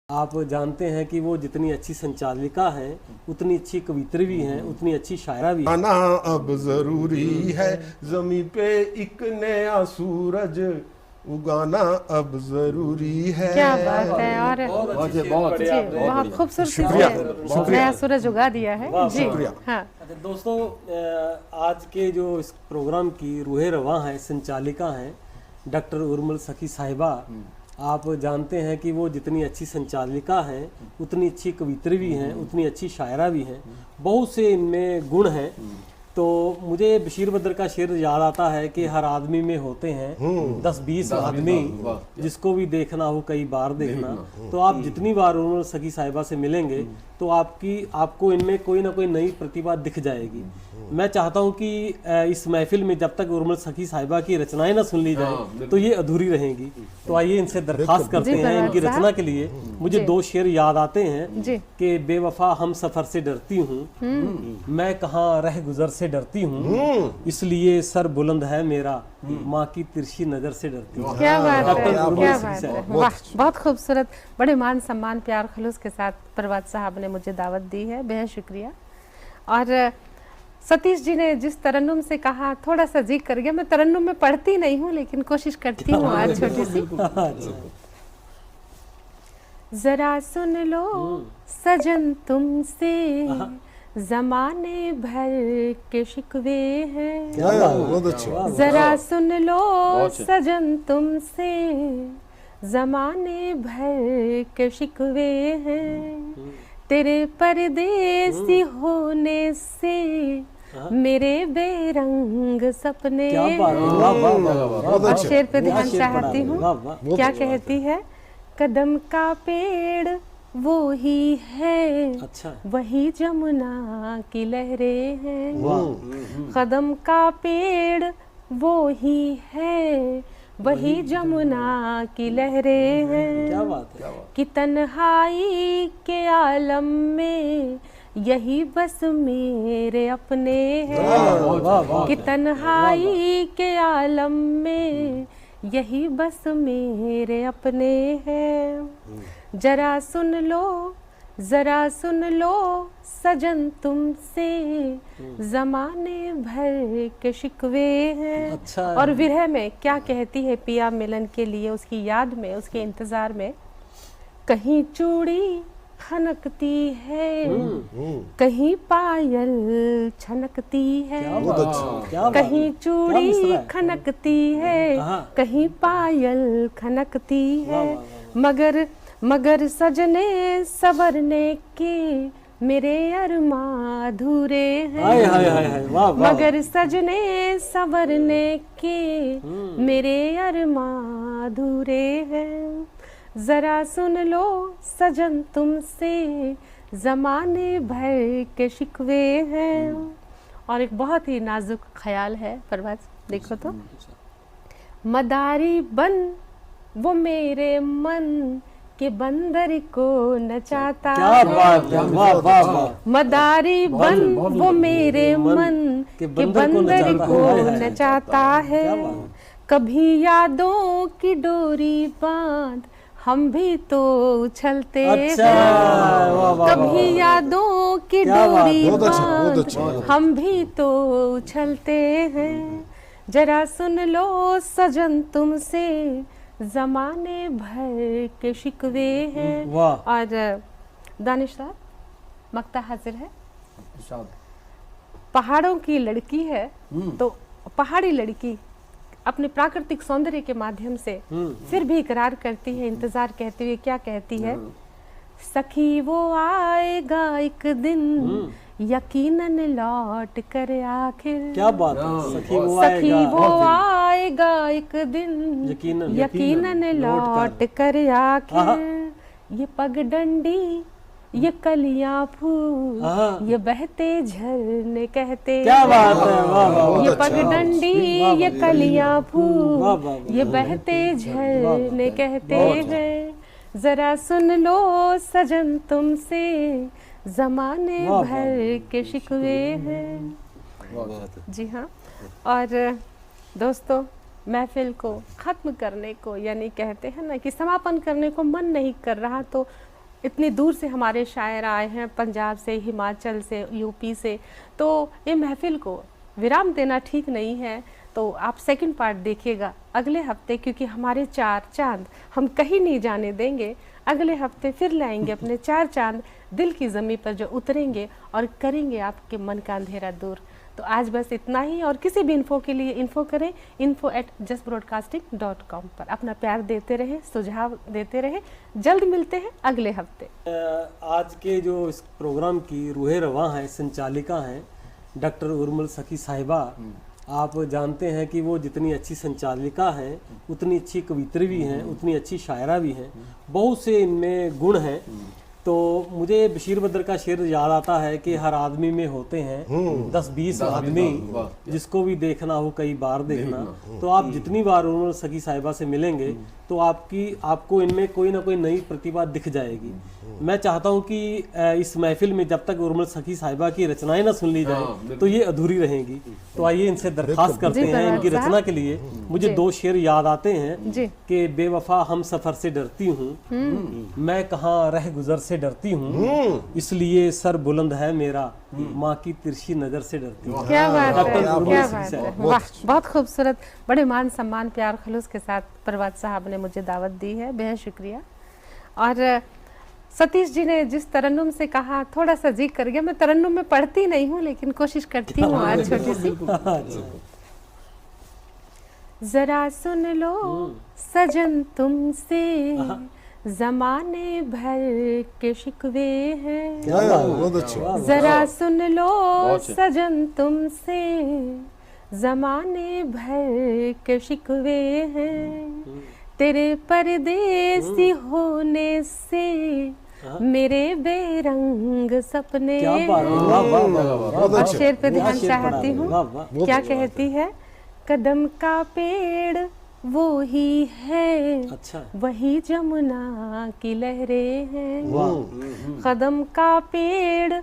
आप जानते हैं कि वो जितनी अच्छी संचालिका हैं उतनी अच्छी कवित्री भी हैं, उतनी अच्छी शायरा भी हैं। आना अब जरूरी है, जमी पे एक नया सूरज उगाना अब जरूरी है। क्या बात है। और बहुत खूबसूरती से नया सूरज उगा दिया है जी। हाँ अच्छा दोस्तों, आज के जो इस प्रोग्राम की रूहे रवां हैं, संचालिका हैं डॉक्टर उर्मिल सखी साहिबा। आप जानते हैं कि वो जितनी अच्छी संचालिका हैं उतनी अच्छी कवित्री भी हैं, उतनी अच्छी शायरा भी हैं, बहुत से इनमें गुण हैं। तो मुझे बशीर बद्र का शेर याद आता है कि हर आदमी में होते हैं 10-20 आदमी, जिसको भी देखना हो कई बार देखना। तो आप जितनी बार उर्मिल सखी साहिबा से मिलेंगे तो आपको इनमें कोई ना कोई नई प्रतिभा दिख जाएगी। मैं चाहता हूं कि इस महफिल में जब तक उर्मिल सखी साहिबा की रचनाएं ना सुन ली जाए तो ये अधूरी रहेंगी। तो आइए इनसे दरखास्त करते हैं इनकी रचना के लिए। मुझे दो शेर याद आते हैं कि बेवफा हम सफर से डरती हूँ, मैं कहाँ रह गुजर से डरती हूँ, इसलिए सर बुलंद है मेरा, माँ की तिरछी नजर से डरती हूँ। क्या बात है, क्या बात है। वाह, बहुत खूबसूरत, बड़े मान सम्मान प्यार खलूस के साथ प्रभात साहब ने मुझे दावत दी है, बेहद शुक्रिया। और सतीश जी ने जिस तरन्नुम से कहा, थोड़ा सा जिक्र कर गया। मैं तरन्नुम में पढ़ती नहीं हूँ लेकिन कोशिश करती हूँ आज छोटी सी। जरा सुन लो सजन तुमसे जमाने भर के शिकवे हैं, जरा सुन लो सजन तुमसे जमाने भर के शिकवे हैं, तेरे परदेसी होने से मेरे बेरंग सपने। और शेर पे ध्यान चाहती हूँ, क्या कहती है? कदम का पेड़ वो ही है, अच्छा। वही जमुना की लहरें हैं, कदम का पेड़ वो ही है, वही जमुना की लहरें हैं। क्या बात है। कि तन्हाई के आलम में यही बस मेरे अपने हैं, कि तन्हाई के आलम में यही बस मेरे अपने हैं। जरा सुन सुन लो सजन तुमसे जमाने भर के शिकवे हैं। अच्छा। और विरह में क्या कहती है पिया मिलन के लिए, उसकी याद में, उसके इंतजार में? कहीं चूड़ी खनकती है, कहीं पायल छनकती है, कहीं चूड़ी खनकती है, कहीं पायल खनकती है, मगर सजने सवरने के मेरे अरमां अधूरे हैं, मगर सजने सवरने के मेरे अरमां अधूरे हैं। जरा सुन लो सजन तुमसे जमाने भर के शिकवे हैं। और एक बहुत ही नाजुक ख्याल है प्रभात, देखो तो। मदारी बन वो मेरे मन के बंदर को नचाता है, मदारी बन वो मेरे मन के बंदर को नचाता है। कभी यादों की डोरी बांध हम भी तो उछलते हैं, कभी यादों की डोरी बांध हम भी तो उछलते हैं। जरा सुन लो सजन तुमसे जमाने भर के शिकवे हैं। और दानिश साहब, मक्ता हाजिर है। पहाड़ों की लड़की है तो पहाड़ी लड़की अपने प्राकृतिक सौंदर्य के माध्यम से फिर भी इकरार करती है, इंतजार कहते हुए क्या कहती है? सखी वो आएगा एक दिन यकीनन लौट कर आखिर। क्या बात है। सखी वो आएगा एक दिन यकीनन लौट कर आखिर। ये पगडंडी ये कलियां फूल ये बहते झरने कहते, क्या बात है। ये पगडंडी ये कलियां फूल ये बहते झरने कहते हैं। जरा सुन लो सजन तुमसे जमाने भर के शिकवे हैं। जी हाँ। और दोस्तों, महफिल को ख़त्म करने को, यानी कहते हैं ना कि समापन करने को मन नहीं कर रहा, तो इतनी दूर से हमारे शायर आए हैं, पंजाब से, हिमाचल से, यूपी से, तो ये महफिल को विराम देना ठीक नहीं है। तो आप सेकंड पार्ट देखिएगा अगले हफ्ते, क्योंकि हमारे 4 चांद हम कहीं नहीं जाने देंगे। अगले हफ्ते फिर लाएंगे अपने 4 चांद दिल की ज़मीं पर जो उतरेंगे और करेंगे आपके मन का अंधेरा दूर। तो आज बस इतना ही, और किसी भी इन्फो के लिए इन्फो करें info@justbroadcasting.com पर। अपना प्यार देते रहें, सुझाव देते रहें। जल्द मिलते हैं अगले हफ्ते। आज के जो इस प्रोग्राम की रूहे रवां हैं, संचालिका हैं डॉक्टर उर्मिल सखी साहिबा। आप जानते हैं कि वो जितनी अच्छी संचालिका हैं उतनी अच्छी कवित्री भी हैं, उतनी अच्छी शायरा भी हैं, बहुत से इनमें गुण हैं। तो मुझे बशीर बद्र का शेर याद आता है कि हर आदमी में होते हैं 10-20 आदमी, जिसको भी देखना हो कई बार देखना। तो आप जितनी बार उर्मिल सखी साहिबा से मिलेंगे तो आपको इनमें कोई ना कोई नई प्रतिभा दिख जाएगी। मैं चाहता हूं कि इस महफिल में जब तक उर्मिल सखी साहिबा की रचनाएं ना सुन ली जाए तो ये अधूरी रहेंगी। तो आइए इनसे दरखास्त करते हैं इनकी रचना के लिए। मुझे 2 शेर याद आते हैं कि बेवफा हम सफर से डरती हूँ, मैं कहाँ रह गुजर से डरती हूँ, इसलिए सर बुलंद है मेरा, माँ की तिरछी नजर से डरती हूँ। क्या बात है, क्या बात है, वाह, बहुत खूबसूरत। बड़े मान सम्मान प्यार खलूस के साथ परवाज साहब ने मुझे दावत दी है, बेहद शुक्रिया। और सतीश जी ने जिस तरन्नुम से कहा, थोड़ा सा जिक्र कर गया। मैं तरन्नुम में पढ़ती नहीं हूँ लेकिन कोशिश करती हूँ आज छोटी सी। जरा सुन लो सजन तुमसे जमाने भर के शिकवे हैं, जरा सुन लो सजन तुमसे जमाने भर के शिकवे हैं, तेरे परदेसी होने से मेरे बेरंग सपने हैं। और शेर पे ध्यान चाहती हूँ, क्या कहती है? कदम का पेड़ वो ही है, अच्छा, वही जमुना की लहरें हैं। कदम का पेड़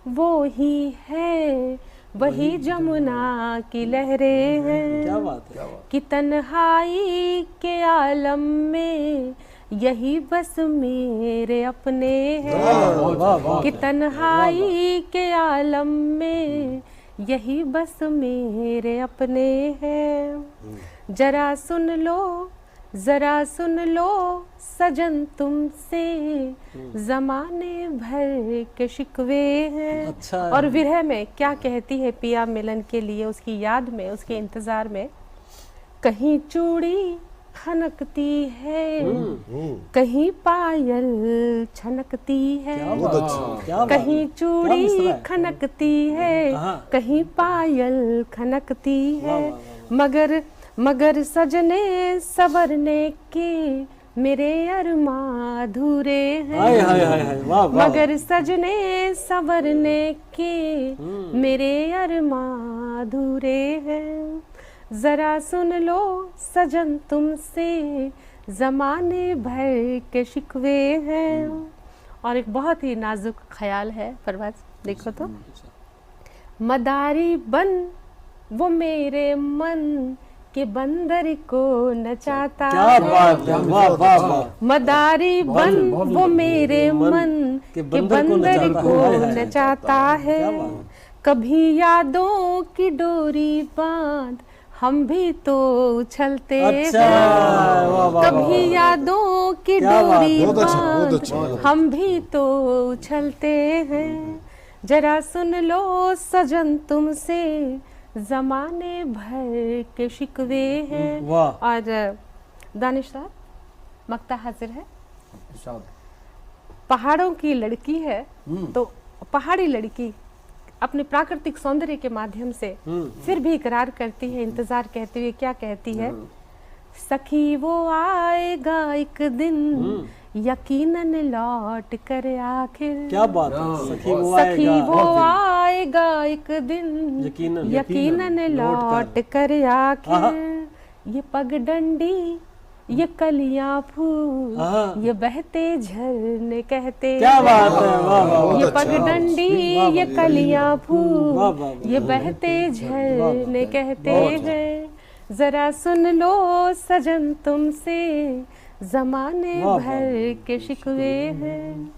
वो ही है, वही जमुना की लहरें हैं। क्या बात है, कि तन्हाई के आलम में यही बस मेरे अपने हैं। कि तन्हाई के आलम में यही बस मेरे अपने हैं। जरा सुन लो, जरा सुन लो सजन तुमसे जमाने भर के शिकवे हैं। अच्छा। और विरह में क्या कहती है पिया मिलन के लिए, उसकी याद में, उसके इंतजार में। कहीं चूड़ी खनकती है, कहीं पायल छनकती है, कहीं चूड़ी खनकती है, कहीं पायल खनकती है, मगर सजने सवरने के मेरे अरमां अधूरे हैं। मगर सजने सवरने के मेरे अरमां अधूरे हैं। जरा सुन लो सजन तुमसे जमाने भर के शिकवे हैं। और एक बहुत ही नाजुक ख्याल है परवाज, देखो तो। मदारी बन वो मेरे मन के बंदर को नचाता है। मदारी बन वो मेरे मन के बंदर को नचाता है। कभी यादों की डोरी बांध हम भी तो उछलते हैं। कभी यादों की डोरी बांध हम भी तो उछलते हैं। जरा सुन लो सजन तुमसे जमाने भर के शिकवे हैं। और दानिश साहब, मक्ता हाजिर है। पहाड़ों की लड़की है तो पहाड़ी लड़की अपने प्राकृतिक सौंदर्य के माध्यम से फिर भी इकरार करती है, इंतजार कहते हुए क्या कहती है? सखी वो आएगा एक दिन यकीनन लौट कर आखिर। क्या बात है, सखी वो आएगा एक दिन यकीनन लौट कर आखिर। ये पगडंडी ये कलियां फूल ये बहते झरने कहते। क्या बात है, वाह। ये पगडंडी ये कलियां फूल ये बहते झरने कहते हैं। जरा सुन लो सजन तुमसे जमाने भर के शिकवे हैं।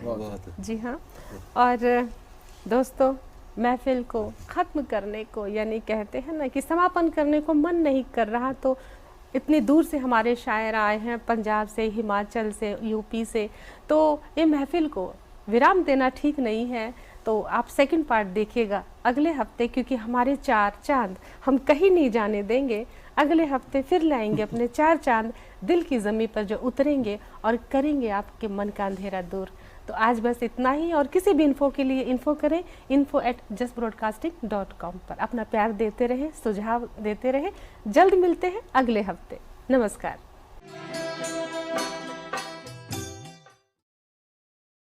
बहुत जी हाँ। और दोस्तों, महफिल को ख़त्म करने को, यानी कहते हैं ना कि समापन करने को मन नहीं कर रहा, तो इतनी दूर से हमारे शायर आए हैं, पंजाब से, हिमाचल से, यूपी से, तो ये महफिल को विराम देना ठीक नहीं है। तो आप सेकंड पार्ट देखिएगा अगले हफ्ते, क्योंकि हमारे 4 चांद हम कहीं नहीं जाने देंगे। अगले हफ्ते फिर लाएंगे अपने 4 चांद दिल की ज़मीं पर जो उतरेंगे और करेंगे आपके मन का अंधेरा दूर। तो आज बस इतना ही, और किसी भी इन्फो के लिए इन्फो करें info@justbroadcasting.com पर। अपना प्यार देते रहें, सुझाव देते रहें। जल्द मिलते हैं अगले हफ्ते। नमस्कार।